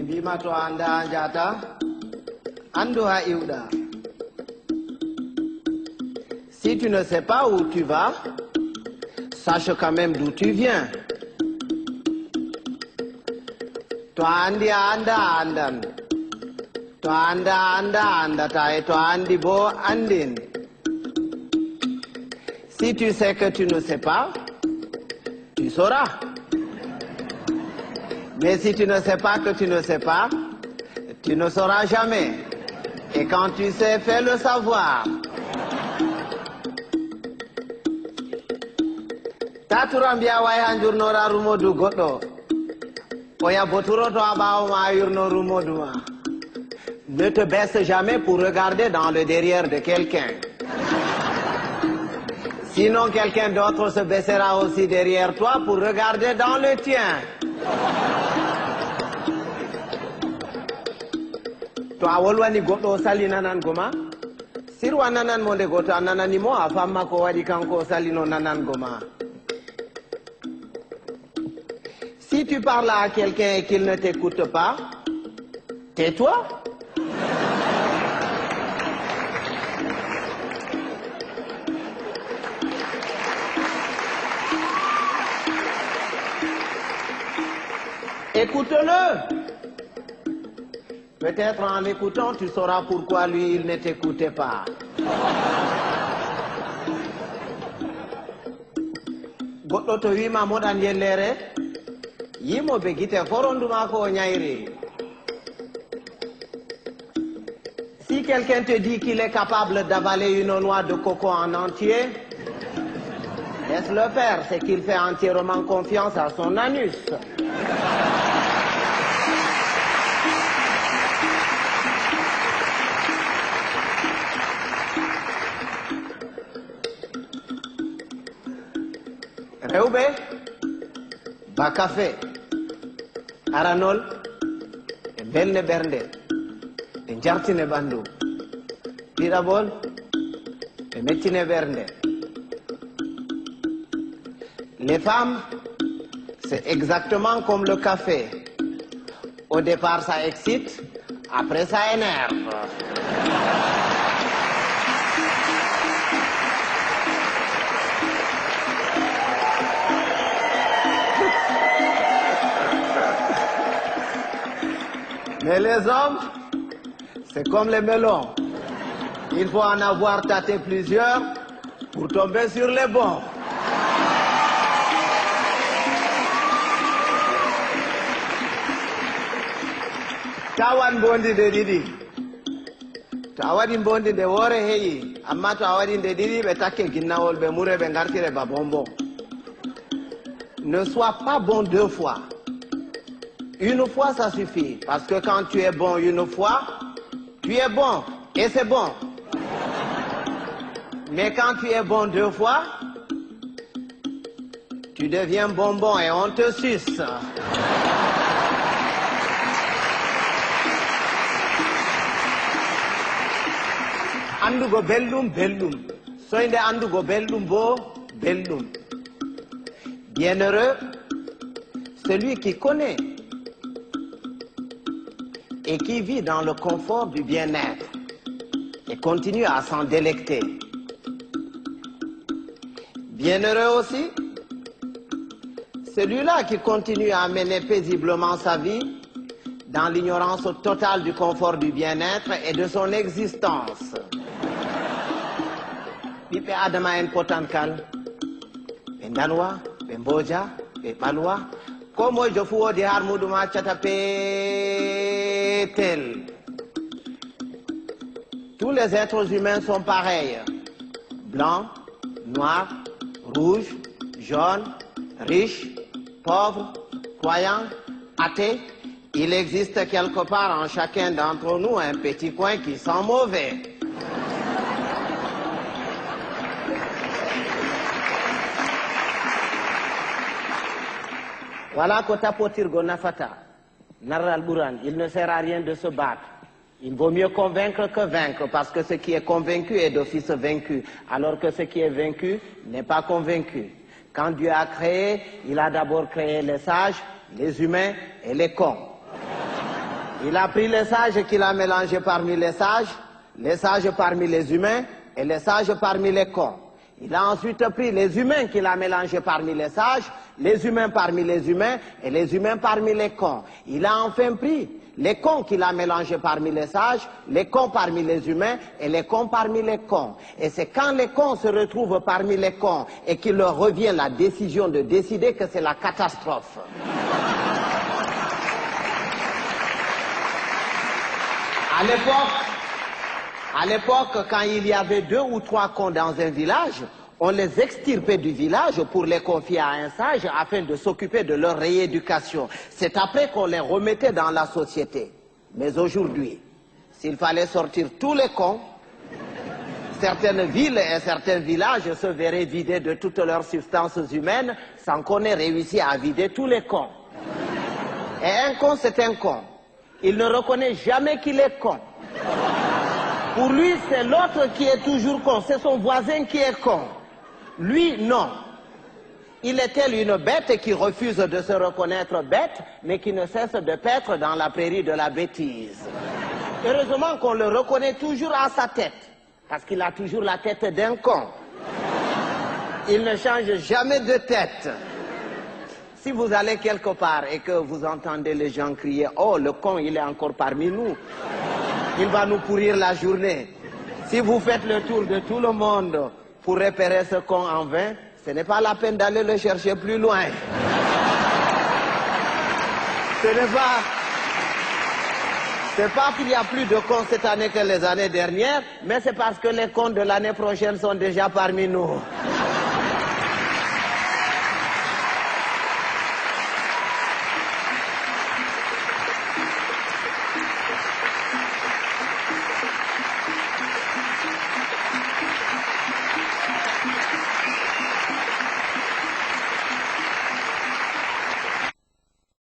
Bimato anda anjata, andoha iuda. Si tu ne sais pas où tu vas, sache quand même d'où tu viens. Toi andi anda andan. Toi anda andata et toi andi bo andin. Si tu sais que tu ne sais pas, tu sauras. Mais si tu ne sais pas que tu ne sais pas, tu ne sauras jamais. Et quand tu sais, fais le savoir. Taturambia waya njurnora rumodu godo. Oya boturo to abawo ma yurno rumodu ma. Ne te baisse jamais pour regarder dans le derrière de quelqu'un. Sinon quelqu'un d'autre se baissera aussi derrière toi pour regarder dans le tien. To a wolwani goɗɗo sali nanan goma sirwa nanan mo nde goto a nanani mo a famma ko waɗi kanko salino nanan goma. Si tu parles à quelqu'un et qu'il ne t'écoute pas, tais-toi. Écoute-le. Peut-être en l'écoutant, tu sauras pourquoi lui, il ne t'écoutait pas. Goɗɗo to wima moɗan yellere, yimoɓe guite foronduma ko ñayri. Si quelqu'un te dit qu'il est capable d'avaler une noix de coco en entier, laisse-le faire, c'est qu'il fait entièrement confiance à son anus. Rewɓe ba café aranol e belne ɓernde e jartine ɓandu, ɗiɗaɓol e mettine ɓernde. Les femmes, c'est exactement comme le café. Au départ ça excite, après ça énerve. Mais les hommes, c'est comme les melons. Il faut en avoir tâté plusieurs pour tomber sur les bons. Tawan bondi de didi. Tawadi bondi de wore heyi. Amma tawadi de didi be takke ginnawol be mure be ngartire ba bonbon. Ne sois pas bon deux fois. Une fois, ça suffit. Parce que quand tu es bon une fois, tu es bon. Et c'est bon. Mais quand tu es bon deux fois, tu deviens bonbon et on te suce. Andugo beldum, beldum. Soinde andugo beldum bo, beldum. Bienheureux, celui qui connaît et qui vit dans le confort du bien-être et continue à s'en délecter. Bienheureux aussi, celui-là qui continue à mener paisiblement sa vie dans l'ignorance totale du confort du bien-être et de son existence. Ɓiɓɓe adama en potankal, ɓe danwa, ɓe mboja, ɓe ɓalwa, ko moye fu wodi har muɗum accata petel. Tous les êtres humains sont pareils. Blancs, noirs, rouges, jaunes, riches, pauvres, croyants, athées. Il existe quelque part en chacun d'entre nous un petit coin qui sent mauvais. Voilà ko tapotirgo nafata. Narral Buran, il ne sert à rien de se battre. Il vaut mieux convaincre que vaincre, parce que ce qui est convaincu est d'office vaincu, alors que ce qui est vaincu n'est pas convaincu. Quand Dieu a créé, il a d'abord créé les sages, les humains et les cons. Il a pris les sages qu'il a mélangés parmi les sages parmi les humains et les sages parmi les cons. Il a ensuite pris les humains qu'il a mélangés parmi les humains parmi les humains et les humains parmi les cons. Il a enfin pris les cons qu'il a mélangés parmi les sages, les cons parmi les humains et les cons parmi les cons. Et c'est quand les cons se retrouvent parmi les cons et qu'il leur revient la décision de décider que c'est la catastrophe. À l'époque, quand il y avait 2 ou 3 cons dans un village, on les extirpait du village pour les confier à un sage afin de s'occuper de leur rééducation. C'est après qu'on les remettait dans la société. Mais aujourd'hui, s'il fallait sortir tous les cons, certaines villes et certains villages se verraient vidés de toutes leurs substances humaines sans qu'on ait réussi à vider tous les cons. Et un con, c'est un con. Il ne reconnaît jamais qu'il est con. Pour lui, c'est l'autre qui est toujours con. C'est son voisin qui est con. Lui, non. Il est tel une bête qui refuse de se reconnaître bête, mais qui ne cesse de paître dans la prairie de la bêtise. Heureusement qu'on le reconnaît toujours à sa tête, parce qu'il a toujours la tête d'un con. Il ne change jamais de tête. Si vous allez quelque part et que vous entendez les gens crier « Oh, le con, il est encore parmi nous », il va nous pourrir la journée. Si vous faites le tour de tout le monde pour repérer ce con en vain, ce n'est pas la peine d'aller le chercher plus loin. C'est pas qu'il y a plus de cons cette année que les années dernières, mais c'est parce que les cons de l'année prochaine sont déjà parmi nous.